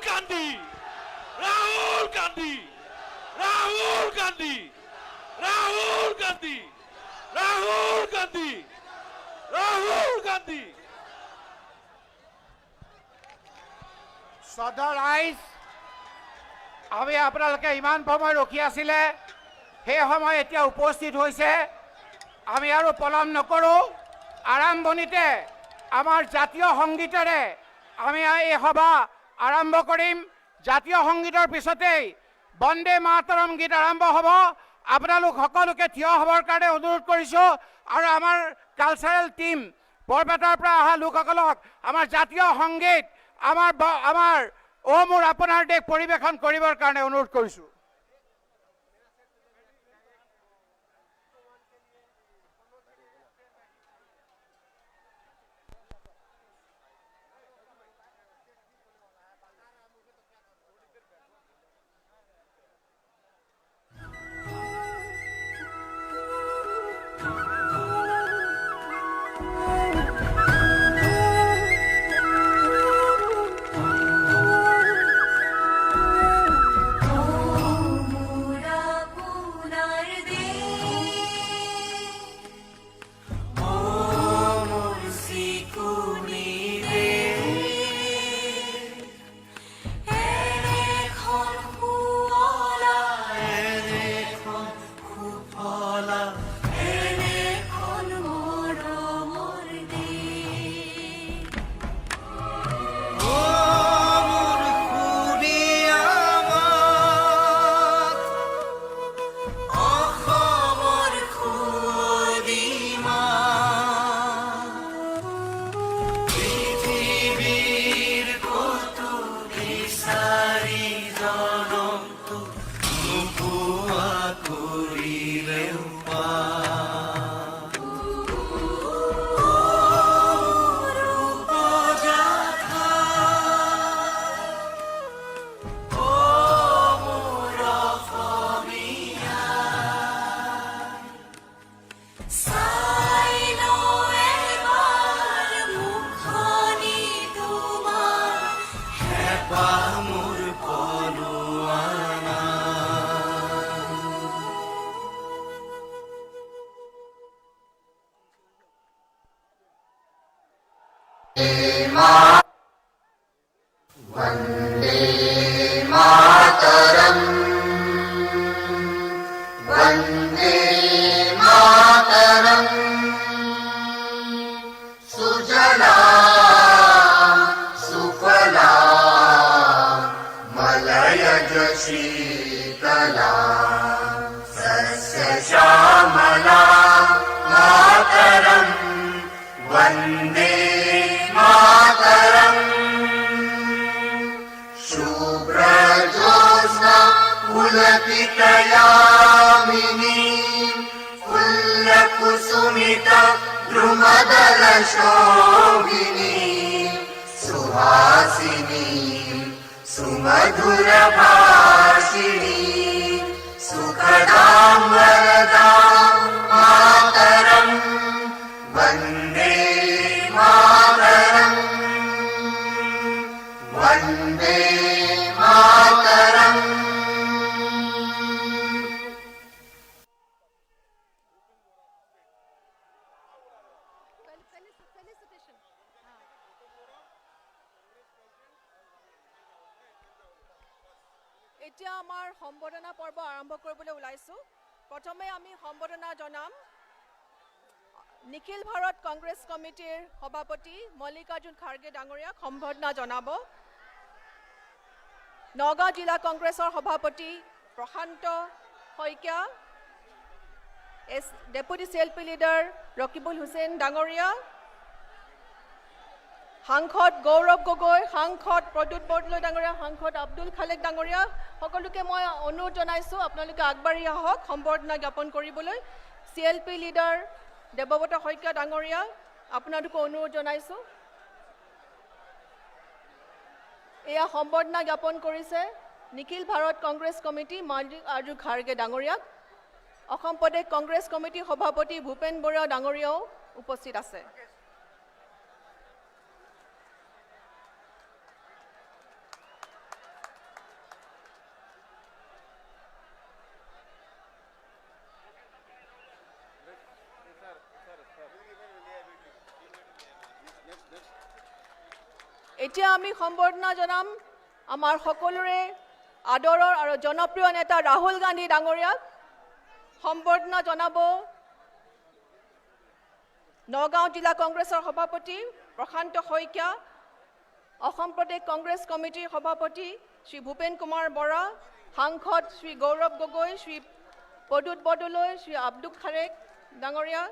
Gandhi! Rahul Gandhi! Rahul Gandhi! Rahul Gandhi! Rahul Gandhi! Rahul Gandhi! শ্ৰদ্ধা ৰাইজ, আমি আপোনালোকে ইমান সময় ৰখি আছিলে, সেই সময় এতিয়া উপস্থিত হৈছে। আমি আৰু পলম নকৰোঁ, আৰম্ভণিতে আমাৰ জাতীয় সংগীতেৰে আমি এই সভা আৰম্ভ কৰিম। জাতীয় সংগীতৰ পিছতেই বন্দে মাতৰম গীত আৰম্ভ হ'ব। আপোনালোক সকলোকে থিয় হ'বৰ কাৰণে অনুৰোধ কৰিছোঁ আৰু আমাৰ কালচাৰেল টিম বৰপেটাৰ পৰা অহা লোকসকলক আমাৰ জাতীয় সংগীত আমাৰ অ মোৰ আপোনাৰ দেশ পৰিৱেশন কৰিবৰ কাৰণে অনুৰোধ কৰিছোঁ। এতিয়া আমাৰ সম্বোধনা পৰ্ব আৰম্ভ কৰিবলৈ ওলাইছোঁ। প্ৰথমে আমি সম্বোধনা জনাম নিখিল ভাৰত কংগ্ৰেছ কমিটিৰ সভাপতি মল্লিকাৰ্জুন খাৰ্গে ডাঙৰীয়াক সম্বোধনা জনাব। নগাঁও জিলা কংগ্ৰেছৰ সভাপতি Prashanta Saikia, deputy CLP leader Rakibul Hussain ডাঙৰীয়া, সাংসদ গৌৰৱ গগৈ, সাংসদ প্ৰদ্যুৎ বৰদলৈ ডাঙৰীয়া, সাংসদ আব্দুল খালেক ডাঙৰীয়া, সকলোকে মই অনুৰোধ জনাইছোঁ আপোনালোকে আগবাঢ়ি আহক সম্বৰ্ধনা জ্ঞাপন কৰিবলৈ। CLP লিডাৰ দেৱব্ৰত শইকীয়া ডাঙৰীয়া, আপোনালোকক অনুৰোধ জনাইছোঁ। এয়া সম্বৰ্ধনা জ্ঞাপন কৰিছে নিখিল ভাৰত কংগ্ৰেছ কমিটি মল্লিকাৰ্জুন খাৰ্গে ডাঙৰীয়াক। অসম প্ৰদেশ কংগ্ৰেছ কমিটিৰ সভাপতি ভূপেন বৰা ডাঙৰীয়াও উপস্থিত আছে। এতিয়া আমি সম্বৰ্ধনা জনাম আমাৰ সকলোৰে আদৰৰ আৰু জনপ্ৰিয় নেতা ৰাহুল গান্ধী ডাঙৰীয়াক সম্বৰ্ধনা জনাব নগাঁও জিলা কংগ্ৰেছৰ সভাপতি প্ৰশান্ত শইকীয়া, অসম প্ৰদেশ কংগ্ৰেছ কমিটিৰ সভাপতি শ্ৰী ভূপেন কুমাৰ বৰা, সাংসদ শ্ৰী গৌৰৱ গগৈ, শ্ৰী প্ৰদ্যুৎ বৰদলৈ, শ্ৰী আব্দুল খালেক ডাঙৰীয়া,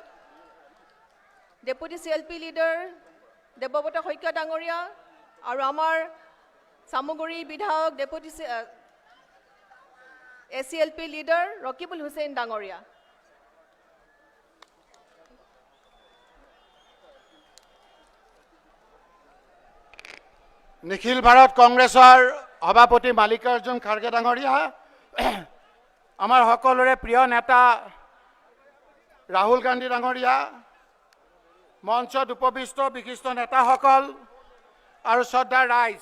deputy CLP leader Debabrata Saikia ডাঙৰীয়া আৰু আমাৰ চামগুৰি বিধায়ক deputy ACLP leader Rakibul Hussain ডাঙৰীয়া। নিখিল ভাৰত কংগ্ৰেছৰ সভাপতি মাল্লিকাৰ্জুন খাৰ্গে ডাঙৰীয়া, আমাৰ সকলোৰে প্ৰিয় নেতা ৰাহুল গান্ধী ডাঙৰীয়া, মঞ্চত উপবিষ্ট বিশিষ্ট নেতাসকল আৰু শ্ৰদ্ধাৰ ৰাইজ,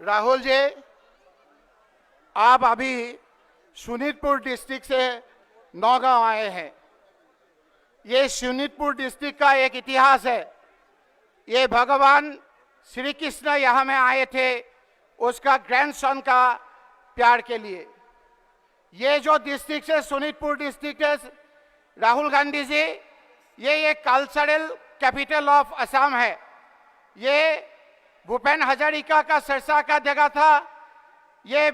राहुल जी, आप अभी शोणितपुर डिस्ट्रिक्ट से नौगांव आए हैं। ये शोणितपुर डिस्ट्रिक्ट का एक इतिहास है। ये भगवान श्री कृष्ण यहाँ में आए थे उसका ग्रैंडसन का प्यार के लिए। ये जो डिस्ट्रिक्ट है शोणितपुर डिस्ट्रिक्ट है राहुल गांधी जी, ये एक कल्चरल कैपिटल ऑफ असम है। ये भूपेन हजारिका का सरसा का जगह था। ये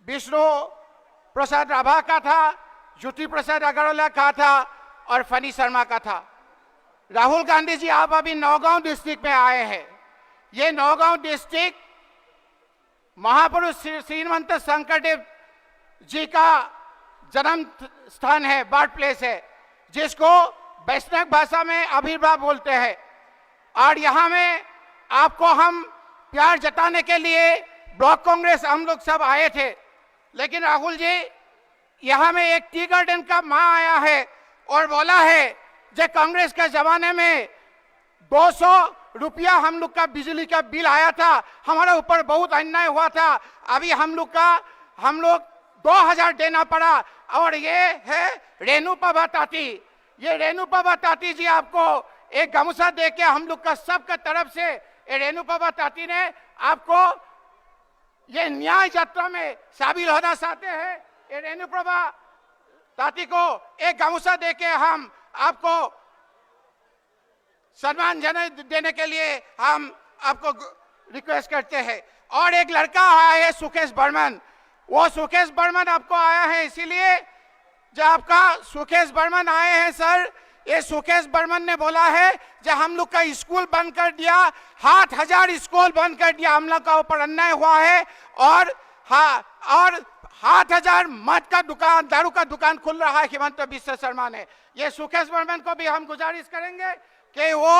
विष्णु प्रसाद राभा का था, ज्योति प्रसाद अग्रवाल का था और फनी शर्मा का था। राहुल गांधी जी, आप अभी नौगांव डिस्ट्रिक्ट में आए हैं। ये नौगांव डिस्ट्रिक्ट महापुरुष श्रीमंत शंकरदेव जी का जन्म स्थान है, बर्थ प्लेस है, जिसको वैष्णव भाषा में आविर्भाव बोलते हैं। और यहाँ में आपको हम प्यार जताने के लिए ब्लॉक कांग्रेस हम लोग सब आए थे। लेकिन राहुल जी, यहाँ में एक टी गार्डन का माँ आया है और बोला है जो कांग्रेस के जमाने में 200 रुपया हम लोग का बिजली का बिल आया था, हमारे ऊपर बहुत अन्याय हुआ था। अभी हम लोग 2000 देना पड़ा। और ये है रेणु प्रभा ताती। ये रेणु प्रभा ताती जी आपको एक गामूसा दे के हम लोग का सबका तरफ से रेणु प्रभा ताती ने आपको ये न्याय यात्रा में शामिल होना चाहते हैं। ये रेणु प्रभा ताती को एक गामूसा दे के हम आपको सम्मान देने के लिए हम आपको रिक्वेस्ट करते हैं। और एक लड़का आया है सुकेश बर्मन। वो सुकेश बर्मन आपको आया है इसीलिए जो आपका सुकेश बर्मन आए हैं सर, ये सुकेश बर्मन ने बोला है जो हम लोग का स्कूल बंद कर दिया, 8,000 स्कूल बंद कर दिया, हम लोग का ऊपर अन्याय हुआ है। और 8,000 मद का दुकान, दारू का दुकान खुल रहा है हिमंत बिश्व शर्मा ने। ये सुकेश बर्मन को भी हम गुजारिश करेंगे कि वो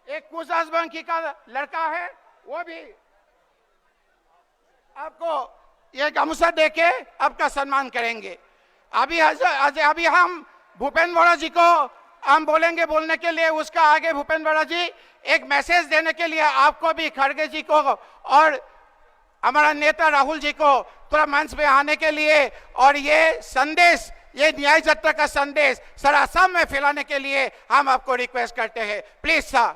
एक कुशास बंकी का लड़का है, वो भी आपको ये गामूसा देके आपका सम्मान करेंगे। अभी हम भूपेन बोरा जी को हम बोलेंगे बोलने के लिए। उसका आगे भूपेन बोरा जी एक मैसेज देने के लिए आपको भी खड़गे जी को और हमारा नेता राहुल जी को थोड़ा मंच पे आने के लिए और ये संदेश, ये न्याय यात्रा का संदेश सारा असम में फैलाने के लिए हम आपको रिक्वेस्ट करते हैं। Please sir.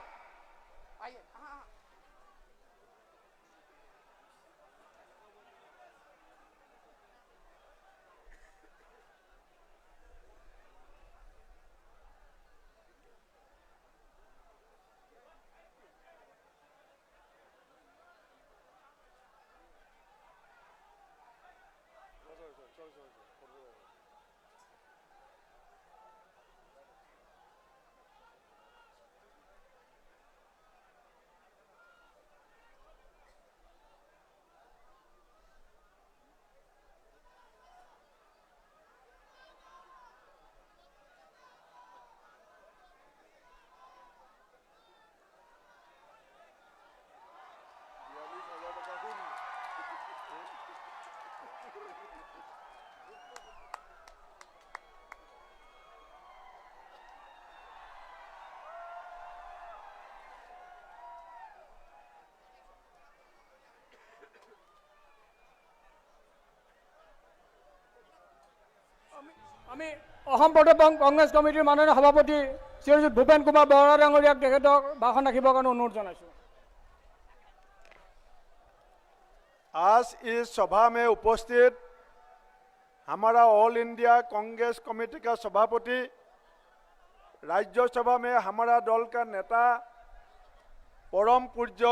আমি অসম প্ৰদেশ কংগ্ৰেছ কমিটিৰ মাননীয় সভাপতি শ্ৰীযুত ভূপেন কুমাৰ বৰা ডাঙৰীয়াক তেখেতক ভাষণ ৰাখিবৰ কাৰণে অনুৰোধ জনাইছোঁ। आज इस सभा में उपस्थित हमारा ऑल इंडिया कांग्रेस कमेटी का सभापति, राज्यसभा में हमारा दल का नेता परम पूज्य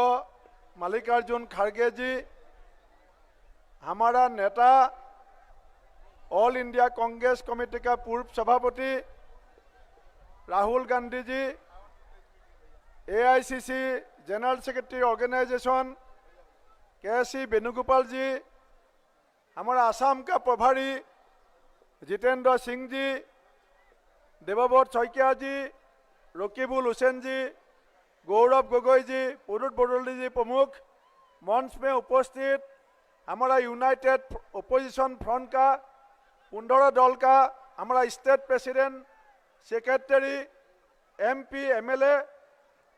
मल्लिकार्जुन खड़गे जी, हमारा नेता ऑल इंडिया कांग्रेस कमेटी का पूर्व सभापति Rahul Gandhi ji, AICC general secretary organisation KC Venugopal ji, हमारा आसाम का प्रभारी जितेंद्र सिंह जी, देवव्रत शइकिया जी, रकीबुल हुसैन जी, गौरव गगोई जी, पुरुष बरौली जी प्रमुख, मंच में उपस्थित हमारा यूनाइटेड ओपोजिशन फ्रंट का 15 दल का हमारा state president, secretary, MP, MLA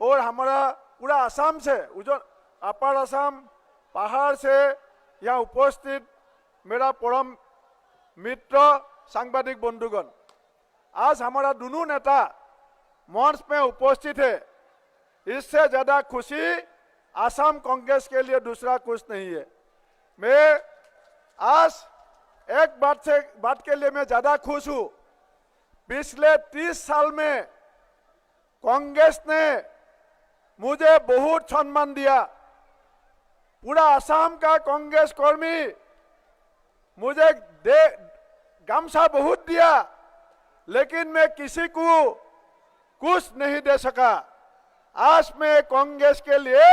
और हमारा पूरा आसाम से अपर आसाम पहाड़ से यहाँ उपस्थित मेरा परम मित्र सांबादिक बंधुगण, आज हमारा दोनों नेता मंच में उपस्थित है। इससे ज्यादा खुशी आसाम कांग्रेस के लिए दूसरा कुछ नहीं है। मैं आज एक बात के लिए मैं ज्यादा खुश हूं। पिछले 30 साल में कांग्रेस ने मुझे बहुत सम्मान दिया। पूरा आसाम का कांग्रेस कर्मी मुझे गामछा बहुत दिया, लेकिन मैं किसी को कुछ नहीं दे सका। आज मैं कांग्रेस के लिए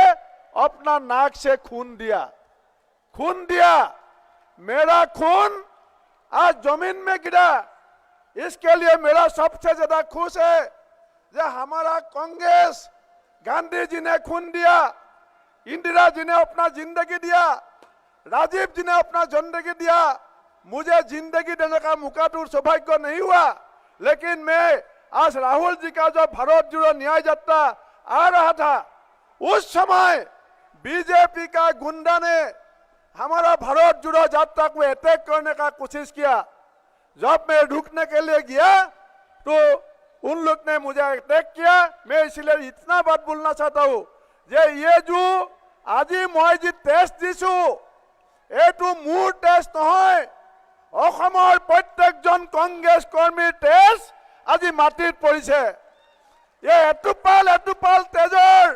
अपना नाक से खून दिया। मेरा खून आज जमीन में गिरा। इसके लिए मेरा सबसे ज्यादा खुश है जो हमारा कांग्रेस, गांधी जी ने खून दिया, इंदिरा जी ने अपना जिंदगी दिया, राजीव जी ने अपना जिंदगी दिया। मुझे जिंदगी देने का मौका तो सौभाग्य नहीं हुआ, लेकिन मैं आज राहुल जी का जो भारत जोड़ो न्याय यात्रा आ रहा था, उस समय बीजेपी का गुंडा ने हमारा भारत जोड़ो यात्रा को अटैक करने का कोशिश किया। जब मैं रुकने के लिए गया तो उन लोग ने मुझे अटैक किया। मैं इसलिए इतना बात बोलना चाहता हूँ जे ये जो आज मैं जी टेस्ट दिसु एटू मूर टेस्ट নহয়, অসমৰ প্ৰত্যেকজন কংগ্ৰেছ কৰ্মীৰ টেষ্ট আজি মাটিত পৰিছে। এই এটুপাল তেজৰ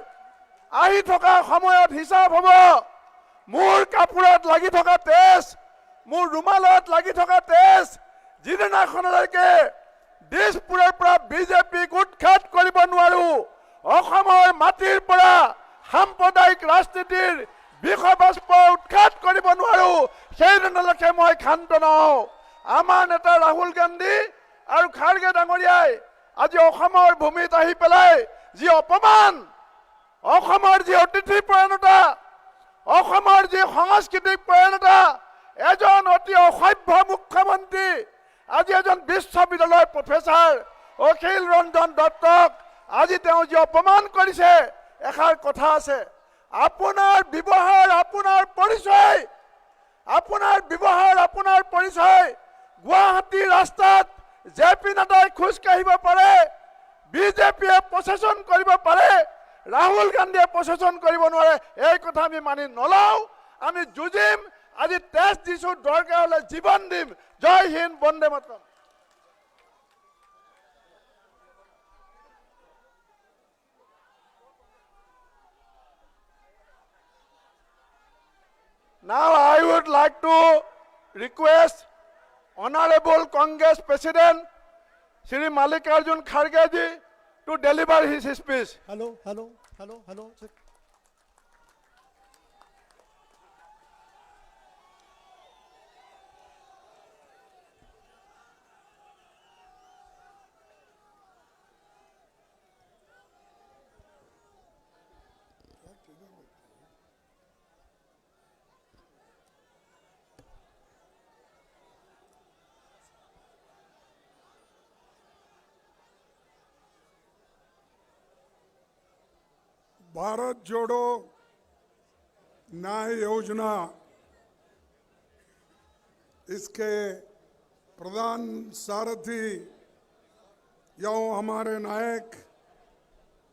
আহি থকা সময়ত হিচাপ হ'ব। মোৰ কাপোৰত লাগি থকা তেজ, মোৰ ৰুমালত লাগি থকা তেজ, যিদিনাখনলৈকে দিছপুৰৰ পৰা বিজেপিক উৎখাত কৰিব নোৱাৰো, অসমৰ মাটিৰ পৰা সাম্প্ৰদায়িক ৰাজনীতিৰ বিষবাষ্প উৎখাত কৰিব নোৱাৰো, সেইদিনলৈকে মই ক্ষান্ত নহওঁ। আমাৰ নেতা ৰাহুল গান্ধী আৰু খাৰগে ডাঙৰীয়াই আজি অসমৰ ভূমিত আহি পেলাই যি অপমান, অসমৰ যি অতিথি পৰায়ণতা, অসমৰ যি সাংস্কৃতিক পৰায়ণতা, এজন অতি অসভ্য মুখ্যমন্ত্ৰী, আজি এজন বিশ্ববিদ্যালয়ৰ প্ৰফেচাৰ অখিল ৰঞ্জন দত্তক আজি তেওঁ যি অপমান কৰিছে, এষাৰ কথা আছে, আপোনাৰ ব্যৱহাৰ আপোনাৰ পৰিচয়, আপোনাৰ ব্যৱহাৰ আপোনাৰ পৰিচয়। গুৱাহাটী ৰাস্তাত জেপি নাডাই খোজ কাঢ়িব পাৰে, বিজেপিয়ে প্ৰশাসন কৰিব পাৰে, ৰাহুল গান্ধীয়ে প্ৰশাসন কৰিব নোৱাৰে। এই কথা আমি মানি নলওঁ। আমি যুঁজিম। আজি টেষ্ট দিছো, দৰকাৰ হলে জীৱন দিম। জয় Hind, Vande Mataram. Now I would like to request Honorable Congress President Shri Mallikarjun Kharge ji to deliver his speech. Hello. Check. Bharat जोड़ो न्याय योजना, इसके प्रधान सारथी एवं हमारे नायक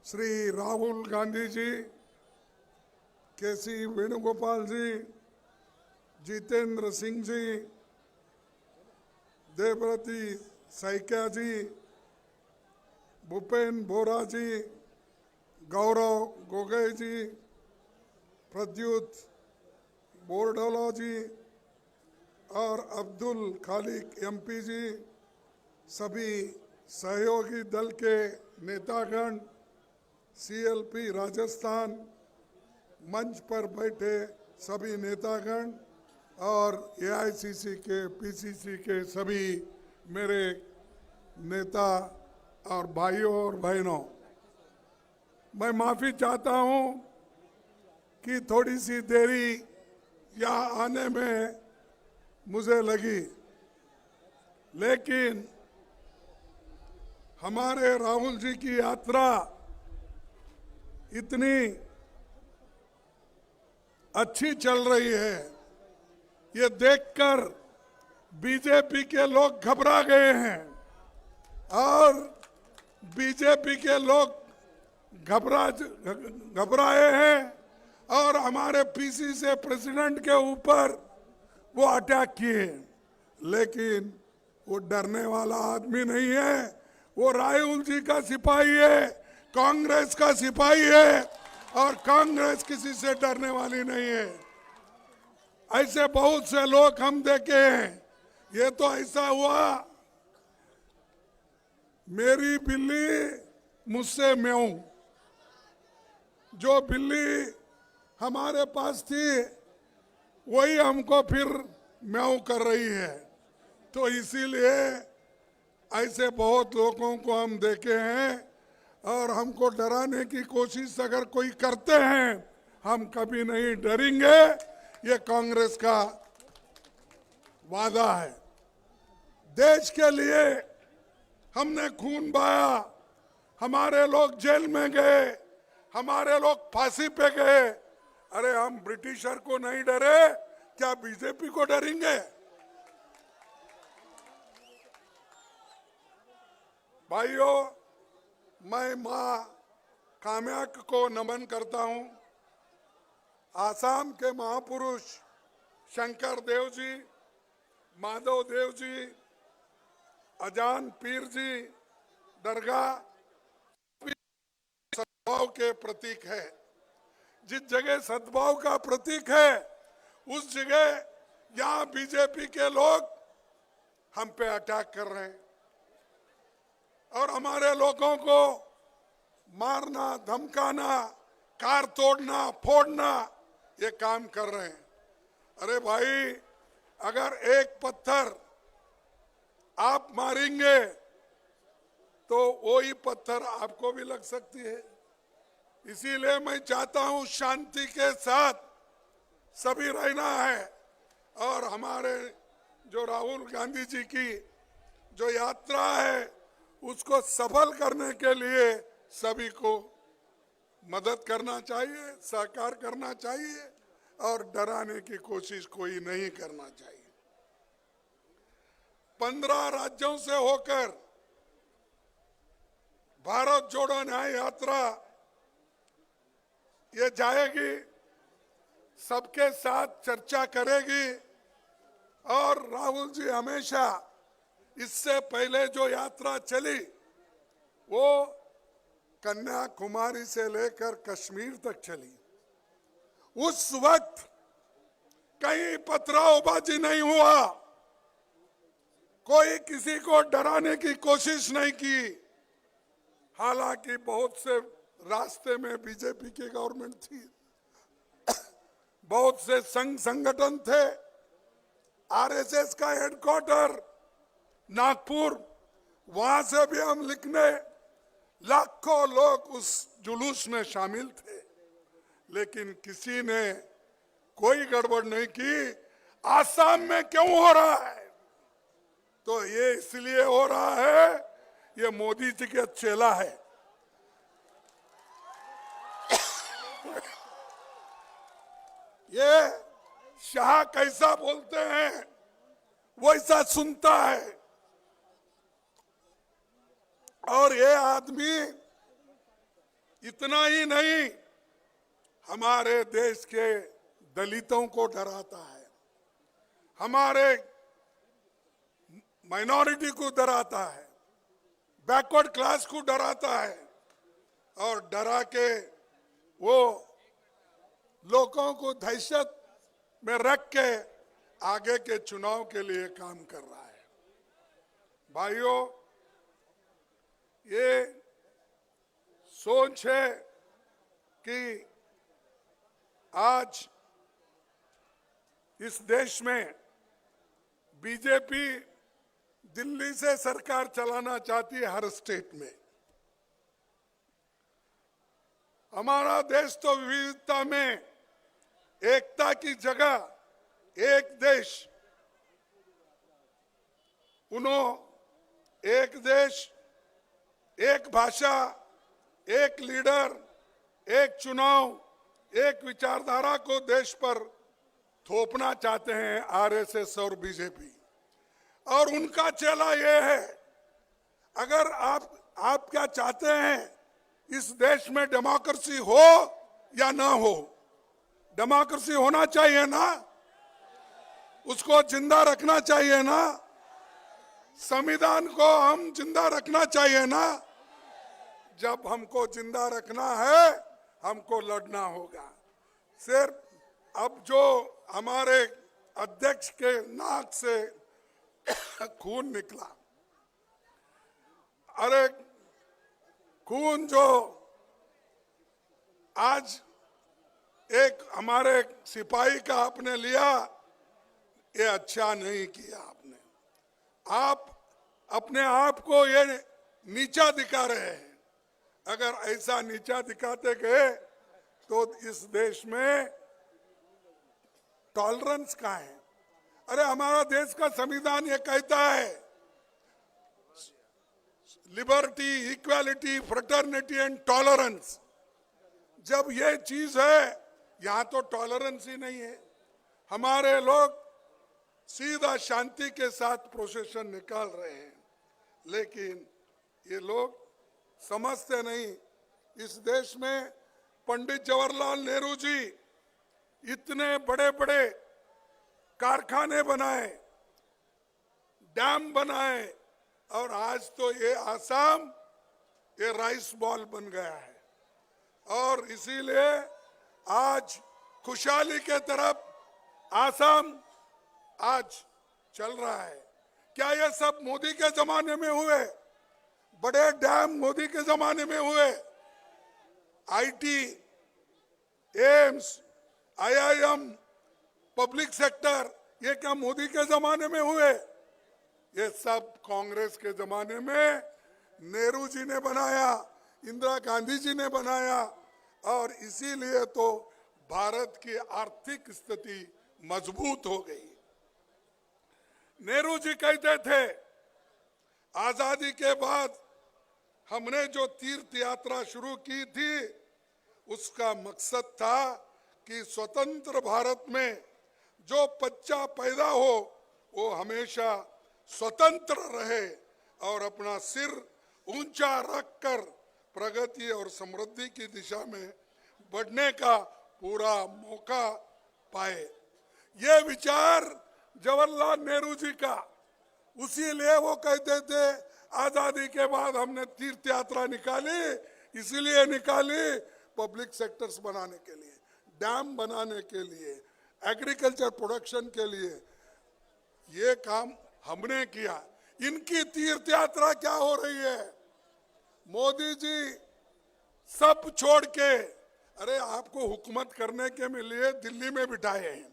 श्री राहुल गांधी जी, केसी वेणुगोपाल जी, जितेंद्र सिंह जी, देवव्रती सैकिया जी, भूपेन बोरा जी, गौरव गोगोई जी, प्रद्युत बोरडोला जी और अब्दुल खालिक एमपी जी, सभी सहयोगी दल के नेतागण, सीएलपी राजस्थान, मंच पर बैठे सभी नेतागण और एआईसीसी के, पीसीसी के सभी मेरे नेता और भाइयों और बहनों, मैं माफ़ी चाहता हूं कि थोड़ी सी देरी यहाँ आने में मुझे लगी, लेकिन हमारे राहुल जी की यात्रा इतनी अच्छी चल रही है, ये देखकर बीजेपी के लोग घबरा गए हैं और बीजेपी के लोग घबराए हैं और हमारे पीसी से प्रेसिडेंट के ऊपर वो अटैक किए, लेकिन वो डरने वाला आदमी नहीं है। वो राहुल जी का सिपाही है, कांग्रेस का सिपाही है और कांग्रेस किसी से डरने वाली नहीं है। ऐसे बहुत से लोग हम देखे हैं। ये तो ऐसा हुआ, मेरी बिल्ली मुझसे म्याऊं, जो बिल्ली हमारे पास थी वही हमको फिर म्याऊं कर रही है। तो इसीलिए ऐसे बहुत लोगों को हम देखे हैं और हमको डराने की कोशिश अगर कोई करते हैं, हम कभी नहीं डरेंगे। ये कांग्रेस का वादा है। देश के लिए हमने खून बहाया, हमारे लोग जेल में गए, हमारे लोग फांसी पे गए। अरे हम ब्रिटिशर को नहीं डरे, क्या बीजेपी को डरेंगे? भाइयों, मैं मां काम्याक को नमन करता हूं। आसाम के महापुरुष शंकर देव जी, माधव देव जी, अजान पीर जी दरगाह सद्भाव के प्रतीक है। जिस जगह सद्भाव का प्रतीक है उस जगह यहाँ बीजेपी के लोग हम पे अटैक कर रहे हैं और हमारे लोगों को मारना, धमकाना, कार तोड़ना, फोड़ना, ये काम कर रहे हैं। अरे भाई, अगर एक पत्थर आप मारेंगे तो वही पत्थर आपको भी लग सकती है। इसीलिए मैं चाहता हूं शांति के साथ सभी रहना है और हमारे जो राहुल गांधी जी की जो यात्रा है उसको सफल करने के लिए सभी को मदद करना चाहिए, सहकार करना चाहिए और डराने की कोशिश कोई नहीं करना चाहिए। 15 राज्यों से होकर भारत जोड़ो न्याय यात्रा ये जाएगी, सबके साथ चर्चा करेगी और राहुल जी हमेशा इससे पहले जो यात्रा चली वो कन्याकुमारी से लेकर कश्मीर तक चली। उस वक्त कहीं पथरावबाजी नहीं हुआ, कोई किसी को डराने की कोशिश नहीं की। हालांकि बहुत से रास्ते में बीजेपी की गवर्नमेंट थी, बहुत से संघ संगठन थे, आरएसएस का हेडक्वार्टर नागपुर, वहां से भी हम लिखने लाखों लोग उस जुलूस में शामिल थे, लेकिन किसी ने कोई गड़बड़ नहीं की। आसाम में क्यों हो रहा है? तो ये इसलिए हो रहा है, ये मोदी जी का चेला है। ये शाह कैसा बोलते हैं वैसा सुनता है। और ये आदमी इतना ही नहीं, हमारे देश के दलितों को डराता है, हमारे माइनॉरिटी को डराता है, बैकवर्ड क्लास को डराता है और डरा के वो लोगों को दहशत में रख के आगे के चुनाव के लिए काम कर रहा है। भाइयों, ये सोच है कि आज इस देश में बीजेपी दिल्ली से सरकार चलाना चाहती है हर स्टेट में। हमारा देश तो विविधता में एकता की जगह एक देश, एक देश, एक भाषा, एक लीडर, एक चुनाव, एक विचारधारा को देश पर थोपना चाहते हैं आरएसएस और बीजेपी। और उनका चेला ये है, अगर आप क्या चाहते हैं, इस देश में डेमोक्रेसी हो या ना हो? डेमोक्रेसी होना चाहिए ना, उसको जिंदा रखना चाहिए ना, संविधान को हम जिंदा रखना चाहिए ना। जब हमको जिंदा रखना है, हमको लड़ना होगा। सिर्फ अब जो हमारे अध्यक्ष के नाक से खून निकला, अरे खून जो आज एक हमारे सिपाही का आपने लिया, ये अच्छा नहीं किया आपने। आप अपने आप को ये नीचा दिखा रहे हैं। अगर ऐसा नीचा दिखाते गए तो इस देश में टॉलरेंस कहाँ है? अरे हमारा देश का संविधान ये कहता है, liberty, equality, fraternity and tolerance. जब ये चीज है, यहां तो टॉलरेंस ही नहीं है। हमारे लोग सीधा शांति के साथ प्रोसेशन निकाल रहे हैं, लेकिन ये लोग समझते नहीं। इस देश में पंडित जवाहरलाल नेहरू जी इतने बड़े बड़े कारखाने बनाए, डैम बनाए, और आज तो ये आसाम ये राइस बॉल बन गया है। और इसीलिए आज खुशहाली के तरफ आसाम आज चल रहा है। क्या ये सब मोदी के जमाने में हुए? बड़े डैम मोदी के जमाने में हुए? IT, AIIMS, IIM, public sector, ये क्या मोदी के जमाने में हुए? ये सब कांग्रेस के जमाने में नेहरू जी ने बनाया, इंदिरा गांधी जी ने बनाया। और इसीलिए तो भारत की आर्थिक स्थिति मजबूत हो गई। नेहरू जी कहते थे, आजादी के बाद हमने जो तीर्थ यात्रा शुरू की थी, उसका मकसद था कि स्वतंत्र भारत में जो बच्चा पैदा हो वो हमेशा स्वतंत्र रहे और अपना सिर ऊंचा रखकर प्रगति और समृद्धि की दिशा में बढ़ने का पूरा मौका पाए। ये विचार जवाहरलाल नेहरू जी का, उसीलिए वो कहते थे आजादी के बाद हमने तीर्थ यात्रा निकाली, इसीलिए निकाली पब्लिक सेक्टर्स बनाने के लिए, डैम बनाने के लिए, एग्रीकल्चर प्रोडक्शन के लिए। ये काम हमने किया। इनकी तीर्थ यात्रा क्या हो रही है? मोदी जी सब छोड़ के, अरे आपको हुकूमत करने के लिए दिल्ली में बिठाए हैं,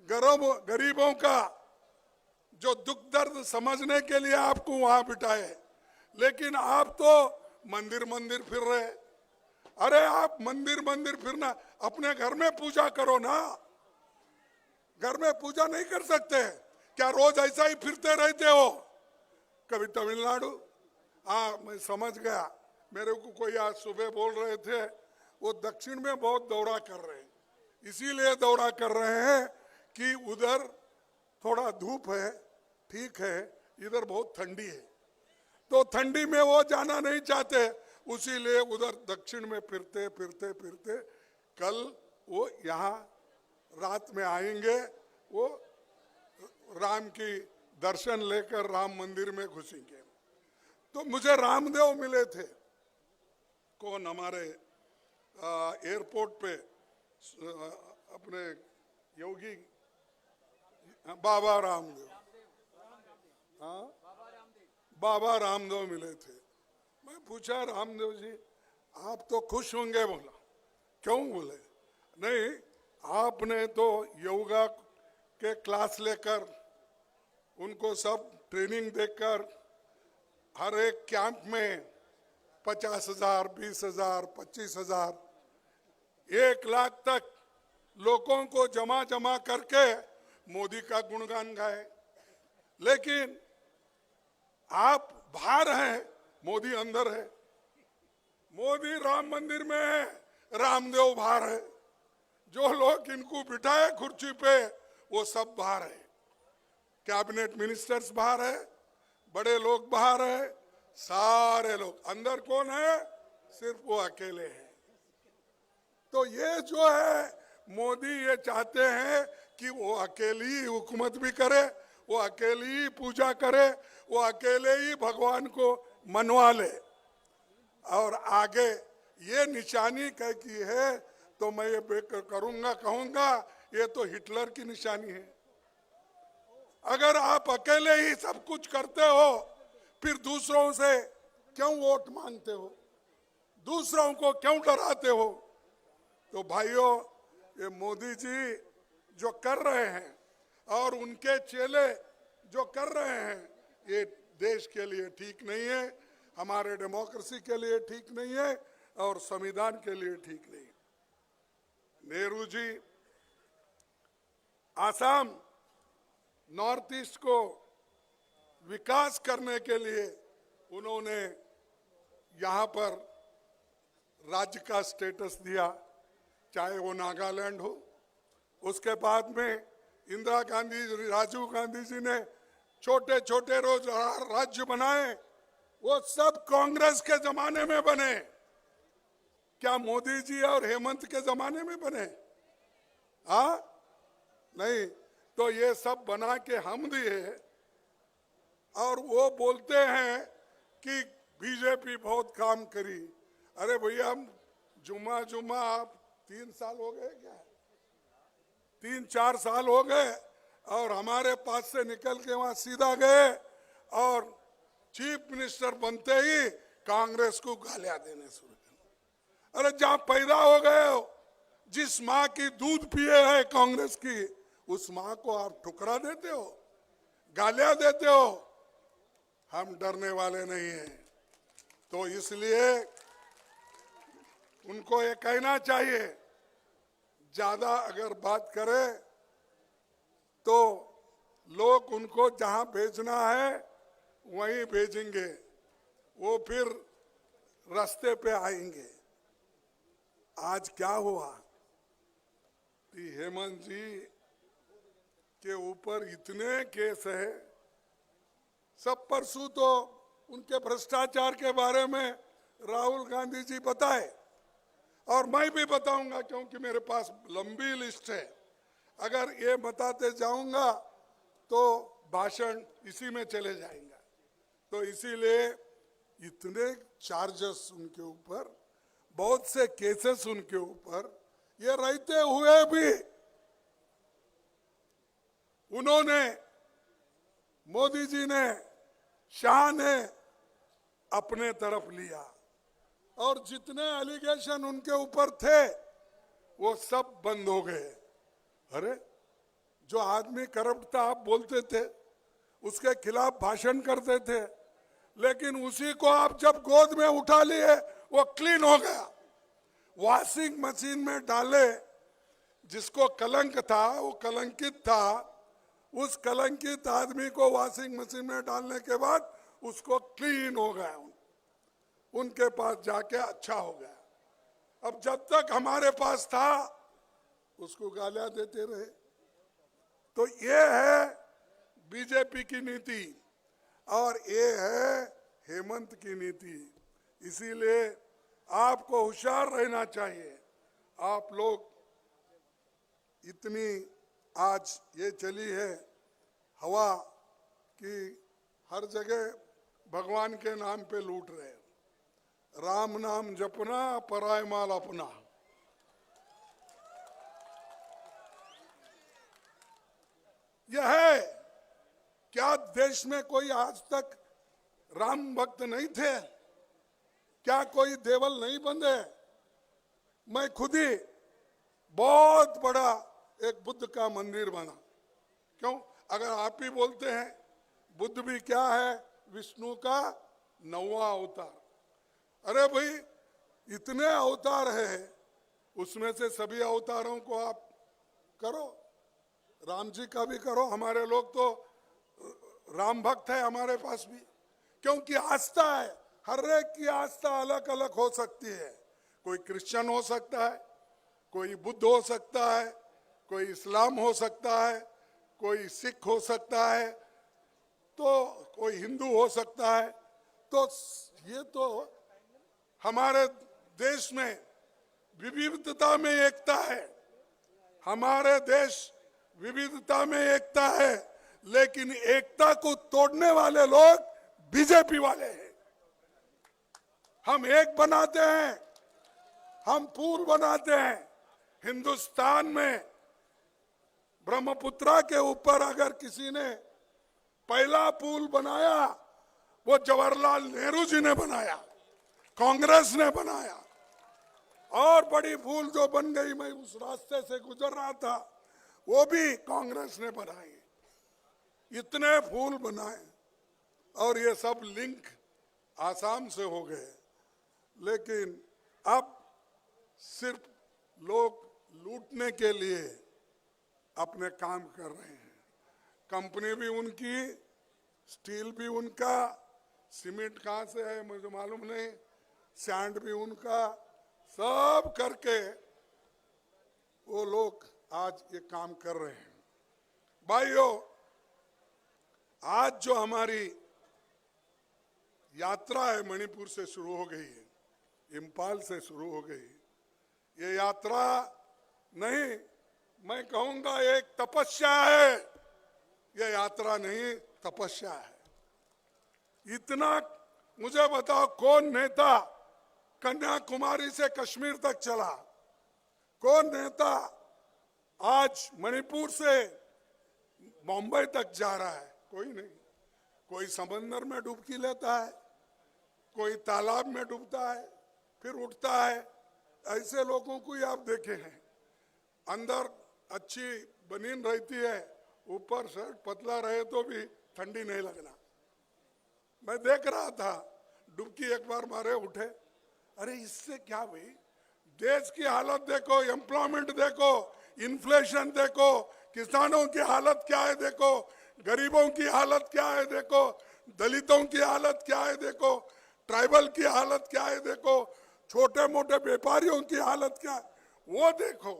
गरीबों का जो दुख दर्द समझने के लिए आपको वहां बिठाए, लेकिन आप तो मंदिर मंदिर फिर रहे। अरे आप मंदिर मंदिर फिरना, अपने घर में पूजा करो ना। घर में पूजा नहीं कर सकते क्या? रोज ऐसा ही फिरते रहते हो? कभी तमिलनाडु, हाँ मैं समझ गया, मेरे को कोई आज सुबह बोल रहे थे वो दक्षिण में बहुत दौरा कर रहे हैं, इसीलिए दौरा कर रहे हैं कि उधर थोड़ा धूप है, ठीक है, इधर बहुत ठंडी है। तो ठंडी में वो जाना नहीं चाहते, उसीलिए उधर दक्षिण में फिरते फिरते फिरते कल वो यहाँ रात में आएंगे, वो राम की दर्शन लेकर राम मंदिर में घुसेंगे। तो मुझे रामदेव मिले थे, कौन हमारे एयरपोर्ट पे अपने योगी बाबा रामदेव, हाँ बाबा रामदेव मिले थे। मैं पूछा रामदेव जी आप तो खुश होंगे, बोला क्यों? बोले नहीं, आपने तो योगा के क्लास लेकर उनको सब ट्रेनिंग देकर हर एक कैंप में 50,000, 20,000, 25,000, 1 लाख तक लोगों को जमा करके मोदी का गुणगान गाए। लेकिन आप बाहर हैं, मोदी अंदर है। मोदी राम मंदिर में है, रामदेव बाहर है। जो लोग इनको बिठाए कुर्सी पे वो सब बाहर है। कैबिनेट मिनिस्टर्स बाहर है, बड़े लोग बाहर है, सारे लोग अंदर। कौन है? सिर्फ वो अकेले हैं। तो ये जो है मोदी ये चाहते हैं कि वो अकेली ही हुकूमत भी करे, वो अकेली ही पूजा करे, वो अकेले ही भगवान को मनवा ले। और आगे ये निशानी कह की है तो मैं ये कहूंगा ये तो हिटलर की निशानी है। अगर आप अकेले ही सब कुछ करते हो फिर दूसरों से क्यों वोट मांगते हो, दूसरों को क्यों डराते हो? तो भाइयों, ये मोदी जी जो कर रहे हैं और उनके चेले जो कर रहे हैं, ये देश के लिए ठीक नहीं है, हमारे डेमोक्रेसी के लिए ठीक नहीं है और संविधान के लिए ठीक नहीं। नेहरू जी आसाम नॉर्थ ईस्ट को विकास करने के लिए उन्होंने यहाँ पर राज्य का स्टेटस दिया, चाहे वो नागालैंड हो। उसके बाद में इंदिरा गांधी, राजीव गांधी जी ने छोटे छोटे राज्य बनाए, वो सब कांग्रेस के जमाने में बने। क्या मोदी जी और हेमंत के जमाने में बने? हाँ नहीं। तो ये सब बना के हम दिए और वो बोलते हैं कि बीजेपी बहुत काम करी। अरे भैया, हम जुम्मा आप 3 साल हो गए क्या? 3-4 साल हो गए और हमारे पास से निकल के वहां सीधा गए और चीफ मिनिस्टर बनते ही कांग्रेस को गालियां देने शुरू कर। अरे जहां पैदा हो गए हो, जिस माँ की दूध पिए है कांग्रेस की, उस माँ को आप ठुकरा देते हो, गालियां देते हो। हम डरने वाले नहीं हैं। तो इसलिए उनको ये कहना चाहिए, ज्यादा अगर बात करे तो लोग उनको जहां भेजना है वहीं भेजेंगे, वो फिर रास्ते पे आएंगे। आज क्या हुआ कि हेमंत जी के ऊपर इतने केस है। सब परसों तो उनके भ्रष्टाचार के बारे में राहुल गांधी जी बताए और मैं भी बताऊंगा, क्योंकि मेरे पास लंबी लिस्ट है। अगर ये बताते जाऊंगा तो भाषण इसी में चले जाएंगे। तो इसीलिए इतने चार्जेस उनके ऊपर, बहुत से केसेस उनके ऊपर, ये रहते हुए भी उन्होंने, मोदी जी ने, शाह ने अपने तरफ लिया और जितने एलिगेशन उनके ऊपर थे वो सब बंद हो गए। अरे जो आदमी करप्ट था आप बोलते थे, उसके खिलाफ भाषण करते थे, लेकिन उसी को आप जब गोद में उठा लिए वो क्लीन हो गया। वॉशिंग मशीन में डाले, जिसको कलंक था वो कलंकित था, उस कलंकित आदमी को वॉशिंग मशीन में डालने के बाद उसको क्लीन हो गया, उनके पास जाके अच्छा हो गया। अब जब तक हमारे पास था उसको गालियां देते रहे। तो ये है बीजेपी की नीति और ये है हेमंत की नीति। इसीलिए आपको होशियार रहना चाहिए। आप लोग इतनी आज ये चली है हवा कि हर जगह भगवान के नाम पे लूट रहे हैं। राम नाम जपना, पराय माल अपना। यह है क्या देश में कोई आज तक राम भक्त नहीं थे? क्या कोई देवल नहीं बंधे? मैं खुद ही बहुत बड़ा एक बुद्ध का मंदिर बना। क्यों? अगर आप ही बोलते हैं बुद्ध भी क्या है? विष्णु का 9वां अवतार। अरे भाई, इतने अवतार है, उसमें से सभी अवतारों को आप करो। राम जी का भी करो। हमारे लोग तो राम भक्त है हमारे पास भी, क्योंकि आस्था है। हर एक की आस्था अलग अलग हो सकती है। कोई क्रिश्चियन हो सकता है, कोई बुद्ध हो सकता है, कोई इस्लाम हो सकता है, कोई सिख हो सकता है, तो कोई हिंदू हो सकता है। तो ये तो हमारे देश में विविधता में एकता है। हमारे देश विविधता में एकता है, लेकिन एकता को तोड़ने वाले लोग बीजेपी वाले हैं। हम एक बनाते हैं, हम पुल बनाते हैं। हिंदुस्तान में ब्रह्मपुत्रा के ऊपर अगर किसी ने पहला पुल बनाया, वो जवाहरलाल नेहरू जी ने बनाया, कांग्रेस ने बनाया। और बड़ी पुल जो बन गई, मैं उस रास्ते से गुजर रहा था, वो भी कांग्रेस ने बनाई। इतने पुल बनाए और ये सब लिंक आसाम से हो गए। लेकिन अब सिर्फ लोग लूटने के लिए अपने काम कर रहे हैं। कंपनी भी उनकी, स्टील भी उनका, सीमेंट कहाँ से है मुझे मालूम नहीं, सैंड भी उनका, सब करके वो लोग आज ये काम कर रहे हैं। भाइयों, आज जो हमारी यात्रा है मणिपुर से शुरू हो गई है, इम्फाल से शुरू हो गई। ये यात्रा नहीं, मैं कहूंगा एक तपस्या है। ये यात्रा नहीं, तपस्या है। इतना मुझे बताओ, कौन नेता कन्याकुमारी से कश्मीर तक चला? कौन नेता आज मणिपुर से बॉम्बे तक जा रहा है? कोई नहीं। कोई समंदर में डुबकी लेता है, कोई तालाब में डूबता है, फिर उठता है। ऐसे लोगों को ही आप देखे हैं। अंदर अच्छी बनीन रहती है, ऊपर शर्ट पतला रहे तो भी ठंडी नहीं लगना। मैं देख रहा था, डुबकी एक बार मारे उठे। अरे इससे क्या भाई? देश की हालत देखो, एम्प्लॉयमेंट देखो, इन्फ्लेशन देखो, किसानों की हालत क्या है देखो, गरीबों की हालत क्या है देखो, दलितों की हालत क्या है देखो, ट्राइबल की हालत क्या है देखो, छोटे मोटे व्यापारियों की हालत क्या है वो देखो।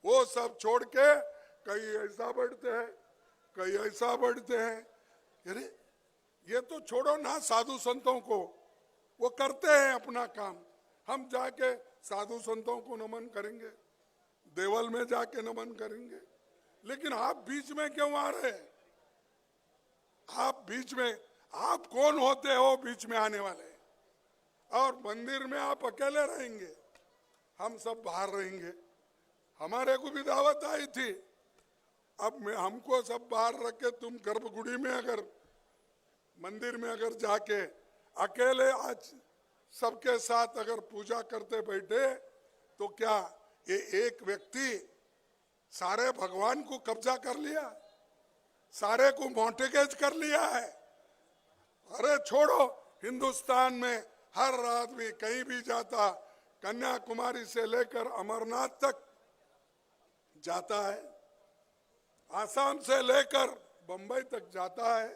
वो सब छोड़ के कहीं ऐसा बढ़ते हैं, कहीं ऐसा बढ़ते हैं। अरे ये तो छोड़ो ना साधु संतों को, वो करते हैं अपना काम। हम जाके साधु संतों को नमन करेंगे, देवल में जाके नमन करेंगे, लेकिन आप बीच में क्यों आ रहे हैं? आप बीच में, आप कौन होते हो बीच में आने वाले? और मंदिर में आप अकेले रहेंगे, हम सब बाहर रहेंगे। हमारे को भी दावत आई थी, अब मैं हमको सब बाहर रख के तुम गर्भगुड़ी में अगर मंदिर में अगर जाके अकेले आज सबके साथ अगर पूजा करते बैठे तो क्या ये एक व्यक्ति सारे भगवान को कब्जा कर लिया, सारे को मॉर्गेज कर लिया है? अरे छोड़ो, हिंदुस्तान में हर आदमी कहीं भी जाता, कन्याकुमारी से लेकर अमरनाथ तक जाता है, आसाम से लेकर बंबई तक जाता है,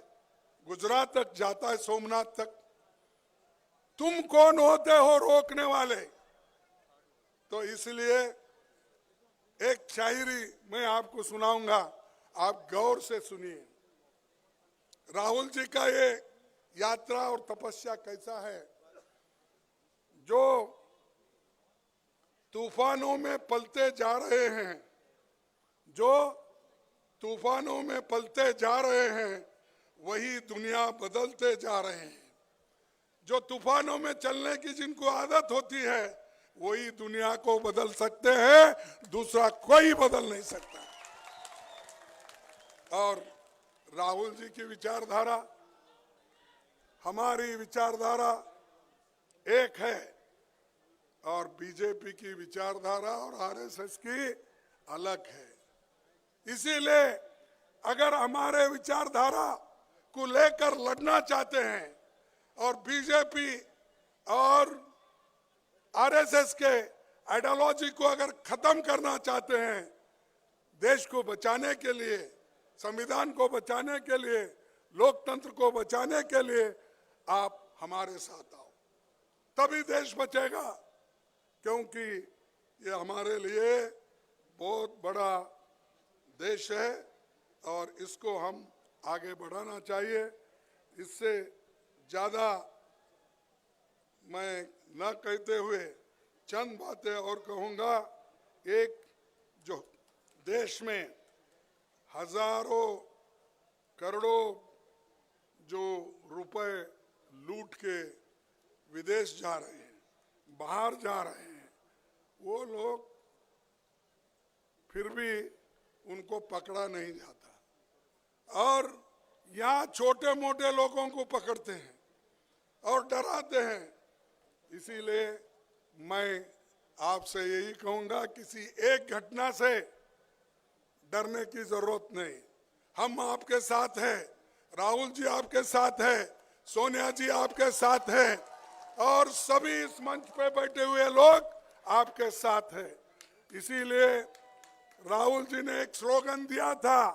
गुजरात तक जाता है, सोमनाथ तक। तुम कौन होते हो रोकने वाले? तो इसलिए एक शायरी मैं आपको सुनाऊंगा, आप गौर से सुनिए। राहुल जी का ये यात्रा और तपस्या कैसा है। जो तूफानों में पलते जा रहे हैं, जो तूफानों में पलते जा रहे हैं, वही दुनिया बदलते जा रहे हैं। जो तूफानों में चलने की जिनको आदत होती है, वही दुनिया को बदल सकते हैं, दूसरा कोई बदल नहीं सकता। और राहुल जी की विचारधारा, हमारी विचारधारा एक है, और बीजेपी की विचारधारा और आरएसएस की अलग है। इसीलिए अगर हमारे विचारधारा को लेकर लड़ना चाहते हैं और बीजेपी और आरएसएस के आइडियोलॉजी को अगर खत्म करना चाहते हैं, देश को बचाने के लिए, संविधान को बचाने के लिए, लोकतंत्र को बचाने के लिए आप हमारे साथ आओ, तभी देश बचेगा। क्योंकि ये हमारे लिए बहुत बड़ा देश है और इसको हम आगे बढ़ाना चाहिए। इससे ज़्यादा मैं न कहते हुए चंद बातें और कहूँगा। एक, जो देश में हजारों करोड़ों जो रुपए लूट के विदेश जा रहे हैं, बाहर जा रहे हैं, वो लोग फिर भी उनको पकड़ा नहीं जाता, और यहाँ छोटे मोटे लोगों को पकड़ते हैं और डराते हैं। इसीलिए मैं आपसे यही कहूँगा, किसी एक घटना से डरने की जरूरत नहीं। हम आपके साथ हैं, राहुल जी आपके साथ हैं, सोनिया जी आपके साथ हैं, और सभी इस मंच पे बैठे हुए लोग आपके साथ हैं। इसीलिए राहुल जी ने एक स्लोगन दिया था।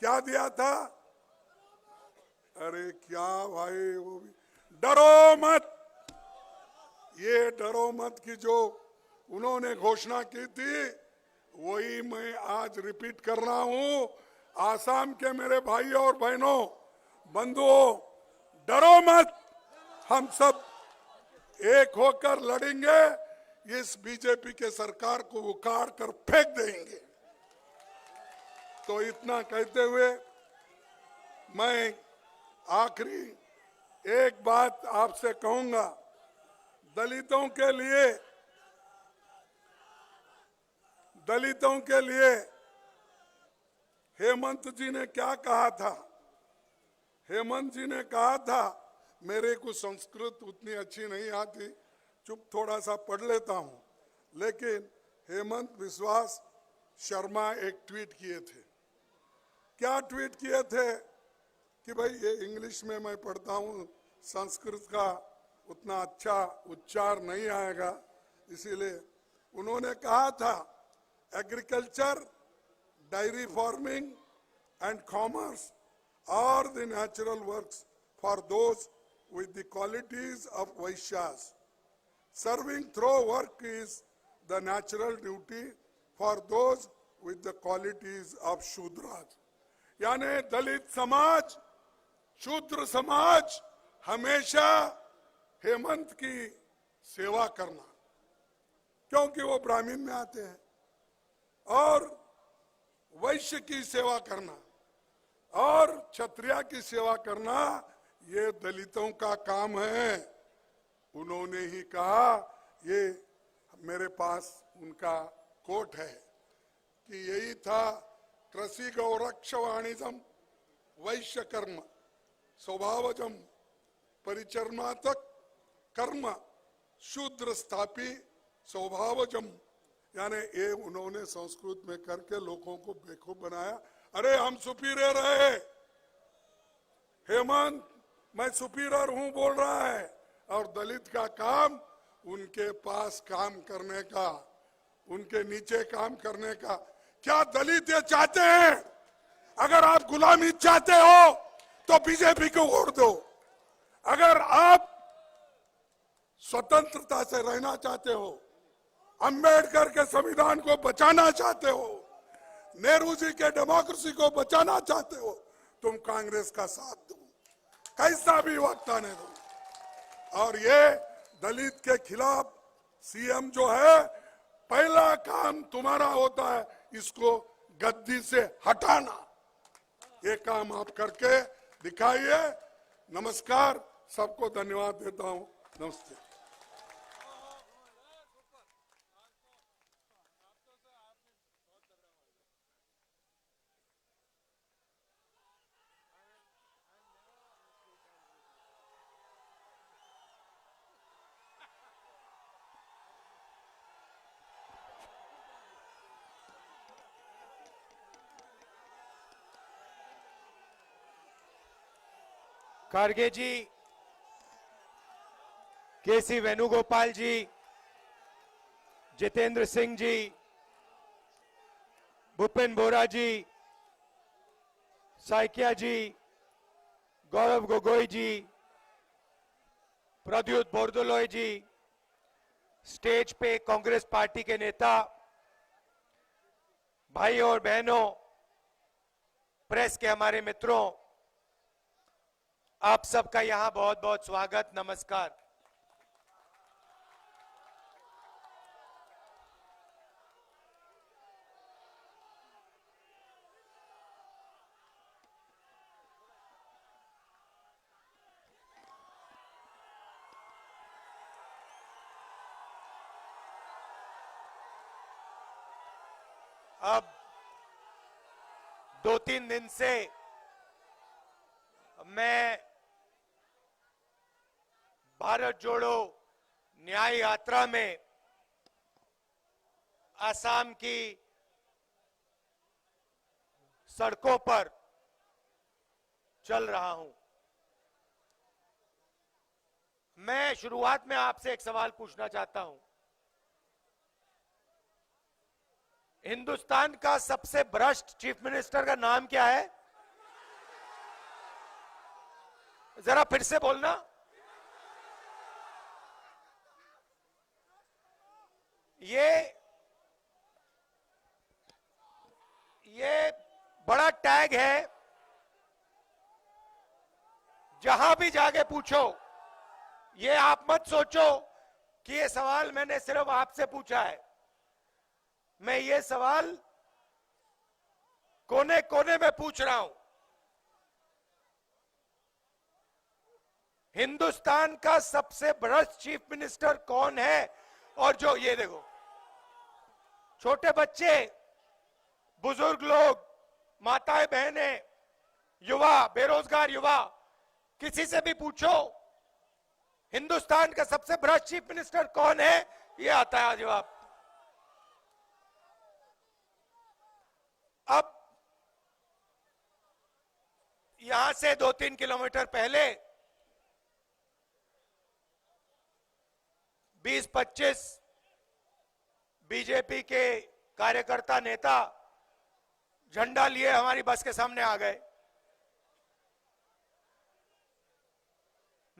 क्या दिया था? अरे क्या भाई, वो भी डरो मत। ये डरो मत की जो उन्होंने घोषणा की थी, वही मैं आज रिपीट कर रहा हूं। आसाम के मेरे भाई और बहनों, बंधुओं, डरो मत। हम सब एक होकर लड़ेंगे, इस बीजेपी के सरकार को उखाड़ कर फेंक देंगे। तो इतना कहते हुए मैं आखिरी एक बात आपसे कहूंगा। दलितों के लिए हेमंत जी ने क्या कहा था? हेमंत जी ने कहा था, मेरे को संस्कृत उतनी अच्छी नहीं आती, चुप थोड़ा सा पढ़ लेता हूं, लेकिन हेमंत विश्वास शर्मा एक ट्वीट किए थे। क्या ट्वीट किए थे? कि भाई ये इंग्लिश में मैं पढ़ता हूं, संस्कृत का उतना अच्छा उच्चार नहीं आएगा, इसीलिए उन्होंने कहा था, agriculture, dairy farming and commerce are the natural works for those with the qualities of Vaishyas. Serving through work is the natural duty for those with the qualities of Shudras. यानी दलित समाज, शूद्र समाज हमेशा हेमंत की सेवा करना, क्योंकि वो ब्राह्मण में आते हैं, और वैश्य की सेवा करना और क्षत्रिय की सेवा करना, ये दलितों का काम है। उन्होंने ही कहा, ये मेरे पास उनका कोट है कि यही था, कृषि गौरक्ष वाणिज्यम वैश्य कर्म स्वभावजम परिचर्मातक कर्म शूद्र स्थापी स्वभावजम। यानी ये उन्होंने संस्कृत में करके लोगों को बेवकूफ बनाया। अरे हम सुपीरियर है, हेमंत मैं सुपीरियर हूं बोल रहा है, और दलित का काम उनके पास काम करने का, उनके नीचे काम करने का। क्या दलित ये चाहते हैं? अगर आप गुलामी चाहते हो तो बीजेपी को वोट दो। अगर आप स्वतंत्रता से रहना चाहते हो, अंबेडकर के संविधान को बचाना चाहते हो, नेहरू जी के डेमोक्रेसी को बचाना चाहते हो, तुम कांग्रेस का साथ दो। कैसा भी वक्त आने दो। और ये दलित के खिलाफ सीएम जो है, पहला काम तुम्हारा होता है इसको गद्दी से हटाना। ये काम आप करके दिखाइए। नमस्कार, सबको धन्यवाद देता हूं। नमस्ते। खड़गे जी, केसी वेणुगोपाल जी, जितेंद्र सिंह जी, भूपेन बोरा जी, साइकिया जी, गौरव गोगोई जी, प्रद्युत बोरदोलोई जी, स्टेज पे कांग्रेस पार्टी के नेता, भाई और बहनों, प्रेस के हमारे मित्रों, आप सबका यहां बहुत बहुत स्वागत, नमस्कार। अब 2-3 दिन से मैं भारत जोड़ो न्याय यात्रा में असम की सड़कों पर चल रहा हूं। मैं शुरुआत में आपसे एक सवाल पूछना चाहता हूं। हिंदुस्तान का सबसे भ्रष्ट चीफ मिनिस्टर का नाम क्या है? जरा फिर से बोलना। ये बड़ा टैग है, जहां भी जाके पूछो। ये आप मत सोचो कि ये सवाल मैंने सिर्फ आपसे पूछा है। मैं ये सवाल कोने कोने में पूछ रहा हूं। हिंदुस्तान का सबसे भ्रष्ट चीफ मिनिस्टर कौन है? और जो ये देखो, छोटे बच्चे, बुजुर्ग लोग, माताएं बहनें, युवा, बेरोजगार युवा, किसी से भी पूछो हिंदुस्तान का सबसे भ्रष्ट चीफ मिनिस्टर कौन है, ये आता है जवाब। अब यहां से 2-3 किलोमीटर पहले 20-25 बीजेपी के कार्यकर्ता नेता झंडा लिए हमारी बस के सामने आ गए।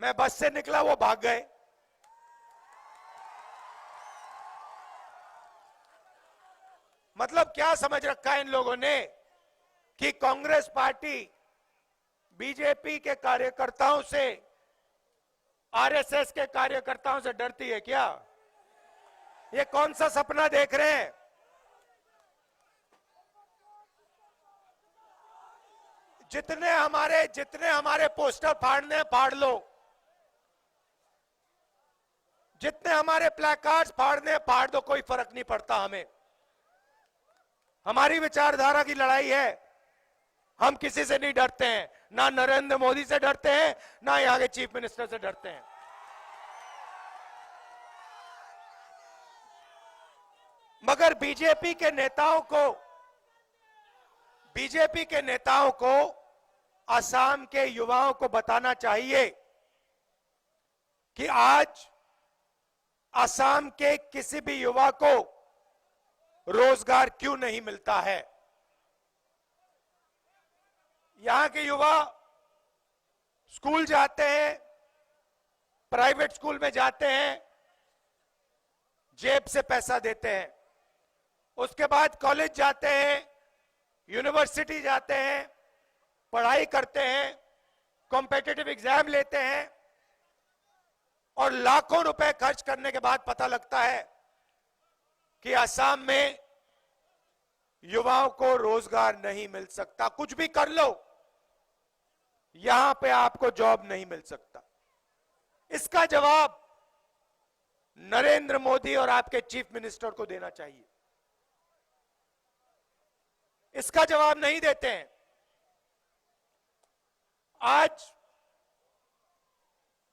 मैं बस से निकला, वो भाग गए। मतलब क्या समझ रखा है इन लोगों ने कि कांग्रेस पार्टी बीजेपी के कार्यकर्ताओं से, आरएसएस के कार्यकर्ताओं से डरती है क्या? ये कौन सा सपना देख रहे हैं? जितने हमारे पोस्टर फाड़ने हैं, फाड़ लो। जितने हमारे प्लेकार्ड्स फाड़ने हैं, फाड़ दो, कोई फर्क नहीं पड़ता हमें। हमारी विचारधारा की लड़ाई है। हम किसी से नहीं डरते हैं, ना नरेंद्र मोदी से डरते हैं, ना यहां के चीफ मिनिस्टर से डरते हैं। मगर बीजेपी के नेताओं को असम के युवाओं को बताना चाहिए कि आज असम के किसी भी युवा को रोजगार क्यों नहीं मिलता है। यहां के युवा स्कूल जाते हैं, प्राइवेट स्कूल में जाते हैं, जेब से पैसा देते हैं, उसके बाद कॉलेज जाते हैं, यूनिवर्सिटी जाते हैं, पढ़ाई करते हैं, कॉम्पिटिटिव एग्जाम लेते हैं और लाखों रुपए खर्च करने के बाद पता लगता है कि असम में युवाओं को रोजगार नहीं मिल सकता। कुछ भी कर लो, यहां पे आपको जॉब नहीं मिल सकता। इसका जवाब नरेंद्र मोदी और आपके चीफ मिनिस्टर को देना चाहिए। इसका जवाब नहीं देते हैं। आज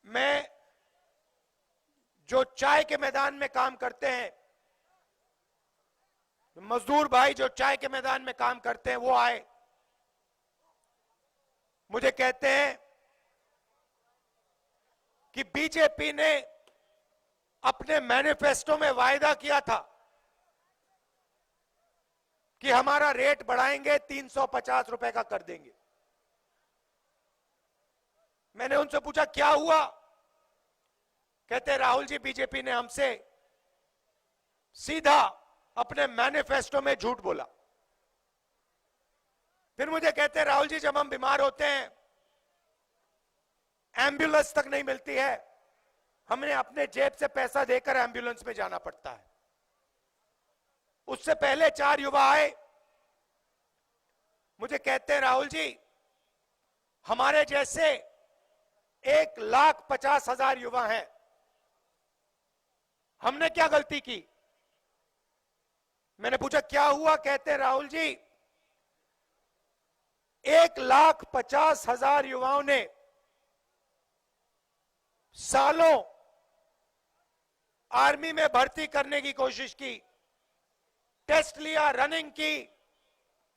मैं जो चाय के मैदान में काम करते हैं, मजदूर भाई जो चाय के मैदान में काम करते हैं, वो आए, मुझे कहते हैं कि बीजेपी ने अपने मैनिफेस्टो में वायदा किया था कि हमारा रेट बढ़ाएंगे, 350 रुपए का कर देंगे। मैंने उनसे पूछा क्या हुआ? कहते राहुल जी, बीजेपी ने हमसे सीधा अपने मैनिफेस्टो में झूठ बोला। फिर मुझे कहते राहुल जी, जब हम बीमार होते हैं, एम्बुलेंस तक नहीं मिलती है, हमने अपने जेब से पैसा देकर एम्बुलेंस में जाना पड़ता है। उससे पहले 4 युवा आए, मुझे कहते हैं राहुल जी, हमारे जैसे 1,50,000 युवा हैं, हमने क्या गलती की? मैंने पूछा क्या हुआ? कहते हैं राहुल जी, 1,50,000 युवाओं ने सालों आर्मी में भर्ती करने की कोशिश की, टेस्ट लिया, रनिंग की,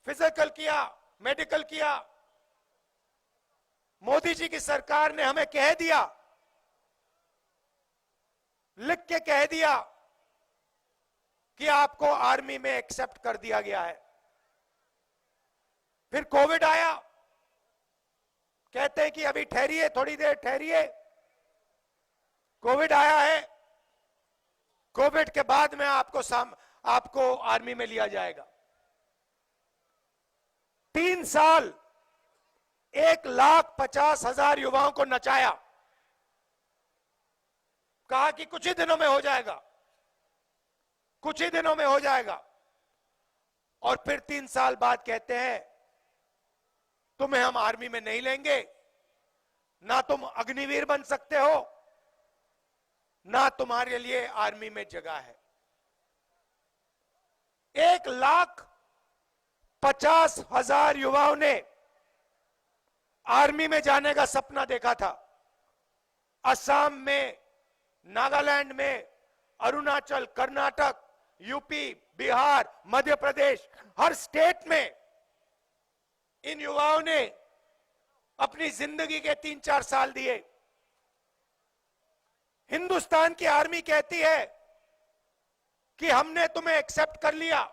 फिजिकल किया, मेडिकल किया। मोदी जी की सरकार ने हमें कह दिया, लिख के कह दिया कि आपको आर्मी में एक्सेप्ट कर दिया गया है। फिर कोविड आया, कहते हैं कि अभी ठहरिए, थोड़ी देर ठहरिए, कोविड आया है, कोविड के बाद में आपको आर्मी में लिया जाएगा। 3 साल 1,50,000 युवाओं को नचाया, कहा कि कुछ ही दिनों में हो जाएगा, कुछ ही दिनों में हो जाएगा। और फिर 3 साल बाद कहते हैं तुम्हें हम आर्मी में नहीं लेंगे, ना तुम अग्निवीर बन सकते हो, ना तुम्हारे लिए आर्मी में जगह है। 1,50,000 युवाओं ने आर्मी में जाने का सपना देखा था। असम में, नागालैंड में, अरुणाचल, कर्नाटक, यूपी, बिहार, मध्य प्रदेश, हर स्टेट में इन युवाओं ने अपनी जिंदगी के 3-4 साल दिए। हिंदुस्तान की आर्मी कहती है कि हमने तुम्हें एक्सेप्ट कर लिया।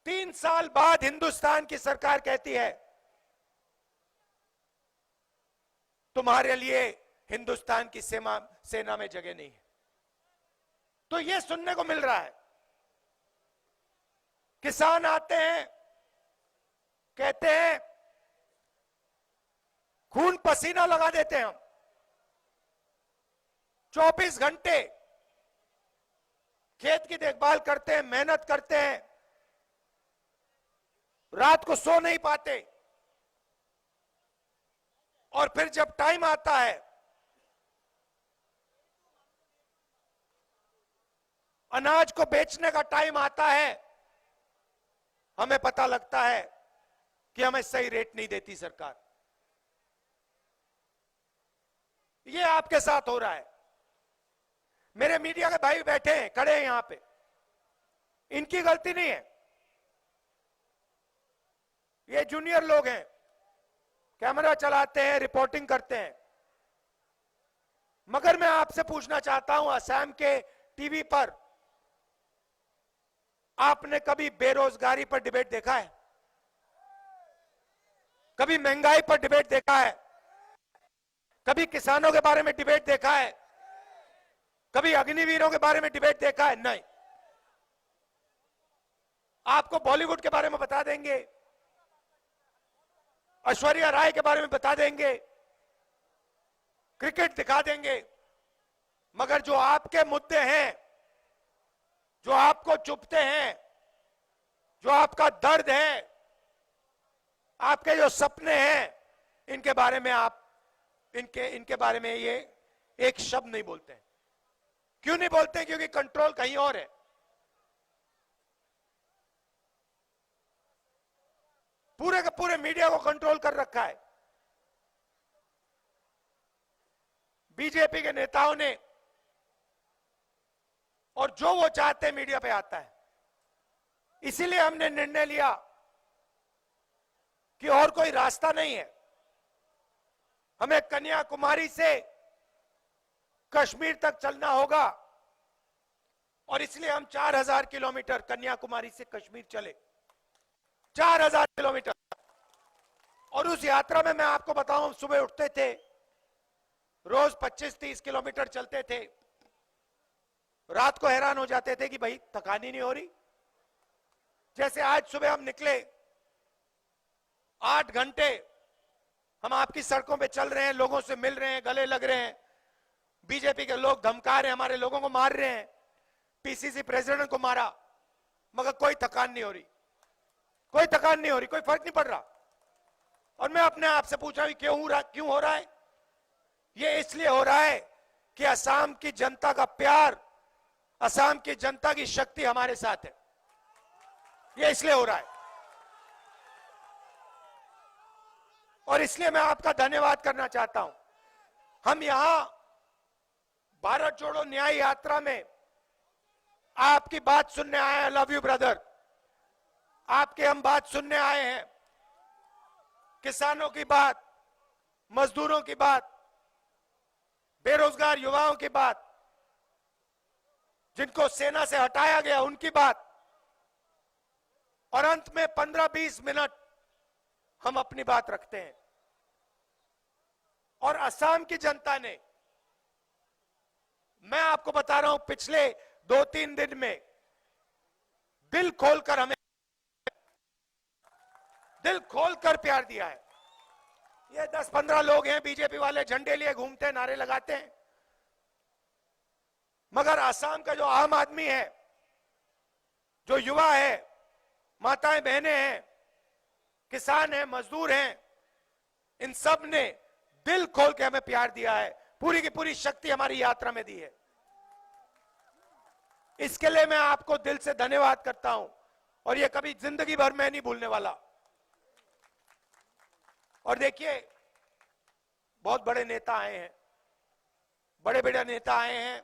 3 साल बाद हिंदुस्तान की सरकार कहती है तुम्हारे लिए हिंदुस्तान की सेना में जगह नहीं है। तो यह सुनने को मिल रहा है। किसान आते हैं, कहते हैं खून पसीना लगा देते हैं हम, 24 घंटे खेत की देखभाल करते हैं, मेहनत करते हैं, रात को सो नहीं पाते, और फिर जब टाइम आता है, अनाज को बेचने का टाइम आता है, हमें पता लगता है कि हमें सही रेट नहीं देती सरकार। ये आपके साथ हो रहा है। मेरे मीडिया के भाई बैठे हैं, खड़े हैं यहां पे, इनकी गलती नहीं है। ये जूनियर लोग हैं, कैमरा चलाते हैं, रिपोर्टिंग करते हैं। मगर मैं आपसे पूछना चाहता हूं, असम के टीवी पर आपने कभी बेरोजगारी पर डिबेट देखा है? कभी महंगाई पर डिबेट देखा है? कभी किसानों के बारे में डिबेट देखा है? कभी अग्निवीरों के बारे में डिबेट देखा है? नहीं। आपको बॉलीवुड के बारे में बता देंगे, ऐश्वर्या राय के बारे में बता देंगे, क्रिकेट दिखा देंगे, मगर जो आपके मुद्दे हैं, जो आपको चुभते हैं, जो आपका दर्द है, आपके जो सपने हैं, इनके बारे में आप इनके बारे में ये एक शब्द नहीं बोलते हैं। क्यों नहीं बोलते हैं? क्योंकि कंट्रोल कहीं और है। पूरे के पूरे मीडिया को कंट्रोल कर रखा है बीजेपी के नेताओं ने, और जो वो चाहते हैं मीडिया पे आता है। इसीलिए हमने निर्णय लिया कि और कोई रास्ता नहीं है, हमें कन्याकुमारी से कश्मीर तक चलना होगा, और इसलिए हम 4000 किलोमीटर कन्याकुमारी से कश्मीर चले, 4000 किलोमीटर। और उस यात्रा में मैं आपको बताऊं, सुबह उठते थे, रोज 25-30 किलोमीटर चलते थे, रात को हैरान हो जाते थे कि भाई थकान ही नहीं हो रही। जैसे आज सुबह हम निकले, 8 घंटे हम आपकी सड़कों पे चल रहे हैं, लोगों से मिल रहे हैं, गले लग रहे हैं, बीजेपी के लोग धमका रहे हैं, हमारे लोगों को मार रहे हैं, पीसीसी प्रेसिडेंट को मारा, मगर कोई थकान नहीं हो रही, कोई थकान नहीं हो रही, कोई फर्क नहीं पड़ रहा। और मैं अपने आप से पूछा क्यों हो रहा है? ये इसलिए हो रहा है कि असम की जनता का प्यार, असम की जनता की शक्ति हमारे साथ है, ये इसलिए हो रहा है। और इसलिए मैं आपका धन्यवाद करना चाहता हूं। हम यहां भारत जोड़ो न्याय यात्रा में आपकी बात सुनने आए हैं। लव यू ब्रदर, आपके हम बात सुनने आए हैं, किसानों की बात, मजदूरों की बात, बेरोजगार युवाओं की बात, जिनको सेना से हटाया गया उनकी बात, और अंत में 15-20 मिनट हम अपनी बात रखते हैं। और असम की जनता ने, मैं आपको बता रहा हूं, पिछले 2-3 दिन में दिल खोलकर हमें, दिल खोलकर प्यार दिया है। ये 10-15 लोग हैं बीजेपी वाले, झंडे लिए घूमते हैं, नारे लगाते हैं, मगर असम का जो आम आदमी है, जो युवा है, माताएं बहनें हैं, किसान हैं, मजदूर हैं, इन सब ने दिल खोल के हमें प्यार दिया है, पूरी की पूरी शक्ति हमारी यात्रा में दी है। इसके लिए मैं आपको दिल से धन्यवाद करता हूं, और ये कभी जिंदगी भर मैं नहीं भूलने वाला। और देखिए, बहुत बड़े नेता आए हैं, बड़े बड़े नेता आए हैं,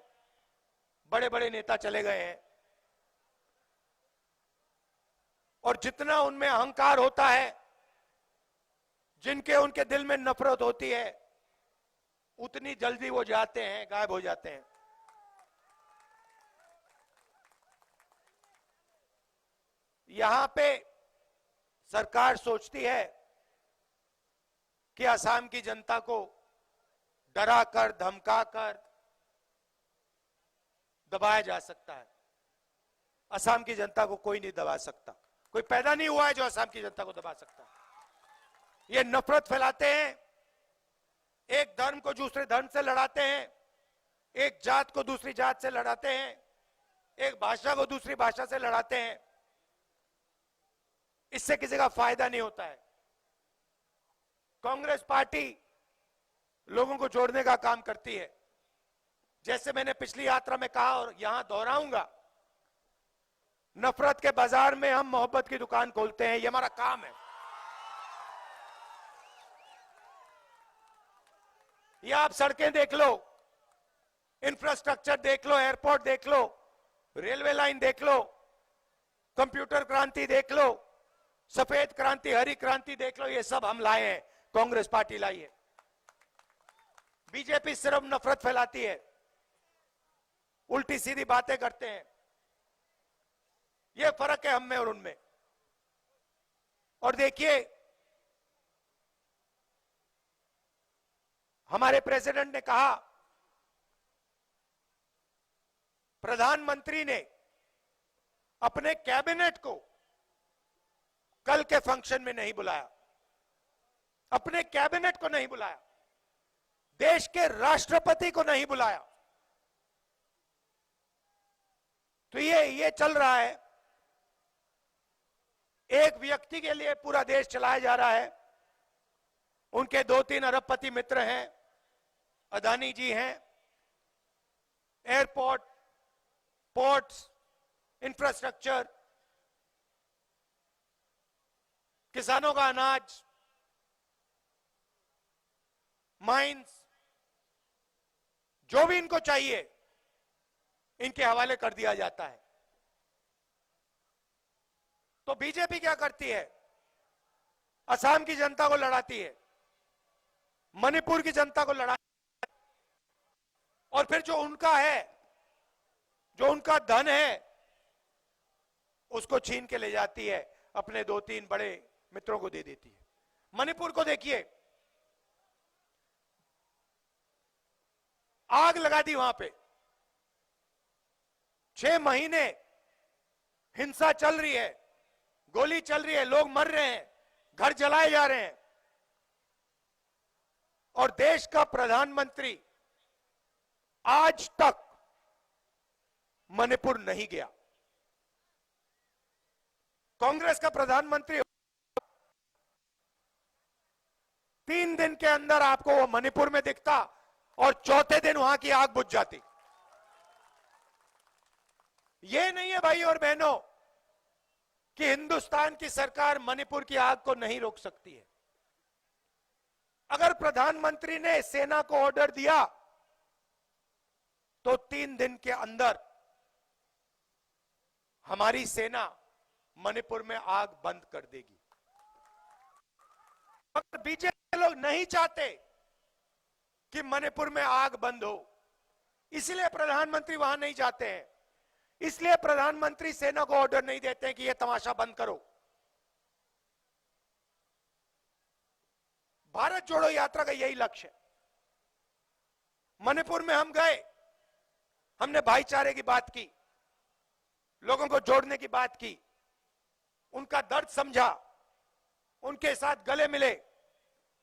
बड़े बड़े नेता चले गए हैं, और जितना उनमें अहंकार होता है, जिनके उनके दिल में नफरत होती है, उतनी जल्दी वो जाते हैं, गायब हो जाते हैं। यहां पे सरकार सोचती है कि असम की जनता को डराकर, धमकाकर दबाया जा सकता है। असम की जनता को कोई नहीं दबा सकता, कोई पैदा नहीं हुआ है जो असम की जनता को दबा सकता है। ये नफरत फैलाते हैं, एक धर्म को दूसरे धर्म से लड़ाते हैं, एक जात को दूसरी जात से लड़ाते हैं, एक भाषा को दूसरी भाषा से लड़ाते हैं। इससे किसी का फायदा नहीं होता है। कांग्रेस पार्टी लोगों को जोड़ने का काम करती है। जैसे मैंने पिछली यात्रा में कहा और यहां दोहराऊंगा, नफरत के बाजार में हम मोहब्बत की दुकान खोलते हैं, ये हमारा काम है। ये आप सड़कें देख लो, इंफ्रास्ट्रक्चर देख लो, एयरपोर्ट देख लो, रेलवे लाइन देख लो, कंप्यूटर क्रांति देख लो, सफेद क्रांति, हरी क्रांति देख लो, ये सब हम लाए हैं, कांग्रेस पार्टी लाई है। बीजेपी सिर्फ नफरत फैलाती है, उल्टी सीधी बातें करते हैं। ये फर्क है हम में और उनमें। और देखिए, हमारे प्रेसिडेंट ने कहा, प्रधानमंत्री ने अपने कैबिनेट को कल के फंक्शन में नहीं बुलाया। अपने कैबिनेट को नहीं बुलाया, देश के राष्ट्रपति को नहीं बुलाया। तो ये चल रहा है, एक व्यक्ति के लिए पूरा देश चलाया जा रहा है। उनके 2-3 अरबपति मित्र हैं, अदानी जी हैं, एयरपोर्ट, पोर्ट्स, इंफ्रास्ट्रक्चर, किसानों का अनाज, माइंस, जो भी इनको चाहिए इनके हवाले कर दिया जाता है। तो बीजेपी क्या करती है? असम की जनता को लड़ाती है, मणिपुर की जनता को लड़ाती है, और फिर जो उनका है, जो उनका धन है, उसको छीन के ले जाती है, अपने 2-3 बड़े मित्रों को दे देती है। मणिपुर को देखिए, आग लगा दी वहां पे, 6 महीने हिंसा चल रही है, गोली चल रही है, लोग मर रहे हैं, घर जलाए जा रहे हैं, और देश का प्रधानमंत्री आज तक मणिपुर नहीं गया। कांग्रेस का प्रधानमंत्री 3 दिन के अंदर आपको वो मणिपुर में दिखता और चौथे दिन वहां की आग बुझ जाती। ये नहीं है भाई और बहनों कि हिंदुस्तान की सरकार मणिपुर की आग को नहीं रोक सकती है। अगर प्रधानमंत्री ने सेना को ऑर्डर दिया तो 3 दिन के अंदर हमारी सेना मणिपुर में आग बंद कर देगी। अगर बीजेपी लोग नहीं चाहते कि मणिपुर में आग बंद हो, इसलिए प्रधानमंत्री वहां नहीं जाते हैं, इसलिए प्रधानमंत्री सेना को ऑर्डर नहीं देते हैं कि यह तमाशा बंद करो। भारत जोड़ो यात्रा का यही लक्ष्य है। मणिपुर में हम गए, हमने भाईचारे की बात की, लोगों को जोड़ने की बात की, उनका दर्द समझा, उनके साथ गले मिले,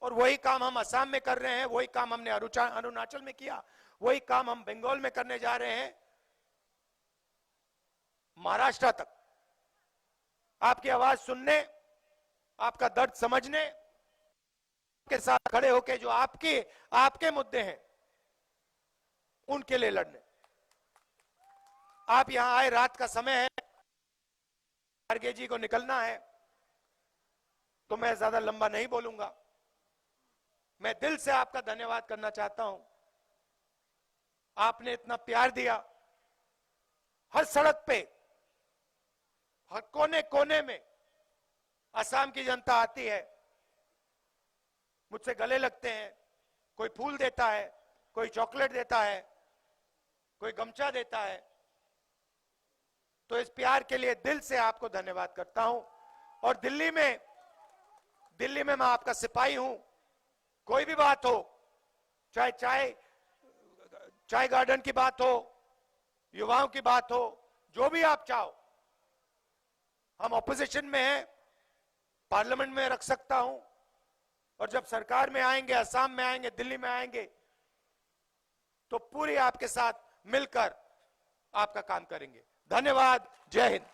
और वही काम हम असम में कर रहे हैं, वही काम हमने अरुणाचल में किया, वही काम हम बंगाल में करने जा रहे हैं, महाराष्ट्र तक। आपकी आवाज सुनने, आपका दर्द समझने के साथ खड़े होकर जो आपके मुद्दे हैं उनके लिए लड़ने। आप यहां आए, रात का समय है, खड़गे जी को निकलना है, तो मैं ज्यादा लंबा नहीं बोलूंगा। मैं दिल से आपका धन्यवाद करना चाहता हूं। आपने इतना प्यार दिया, हर सड़क पे, हर कोने कोने में असम की जनता आती है, मुझसे गले लगते हैं, कोई फूल देता है, कोई चॉकलेट देता है, कोई गमछा देता है। तो इस प्यार के लिए दिल से आपको धन्यवाद करता हूं। और दिल्ली में मैं आपका सिपाही हूं। कोई भी बात हो, चाहे चाय गार्डन की बात हो, युवाओं की बात हो, जो भी आप चाहो, हम ऑपोजिशन में हैं, पार्लियामेंट में रख सकता हूं, और जब सरकार में आएंगे, असम में आएंगे, दिल्ली में आएंगे, तो पूरी आपके साथ मिलकर आपका काम करेंगे। धन्यवाद। जय हिंद।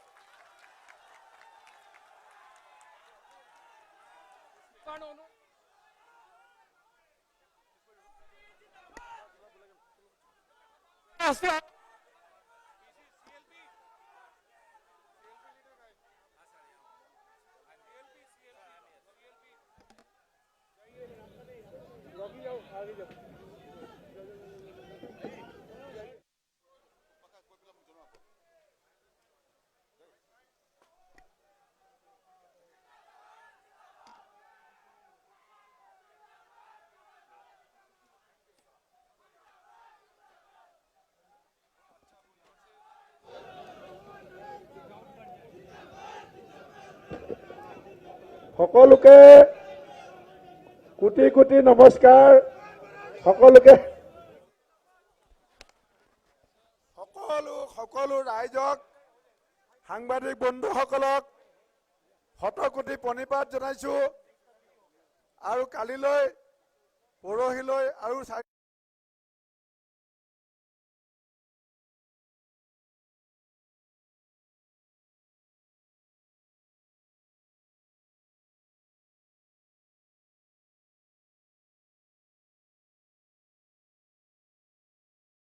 সকলোকে কোটি কোটি নমস্কাৰ। সকলো ৰাইজক, সাংবাদিক বন্ধুসকলক শতকোটি প্ৰণিপাত জনাইছো। আৰু কালিলৈ পৰহিলৈ আৰু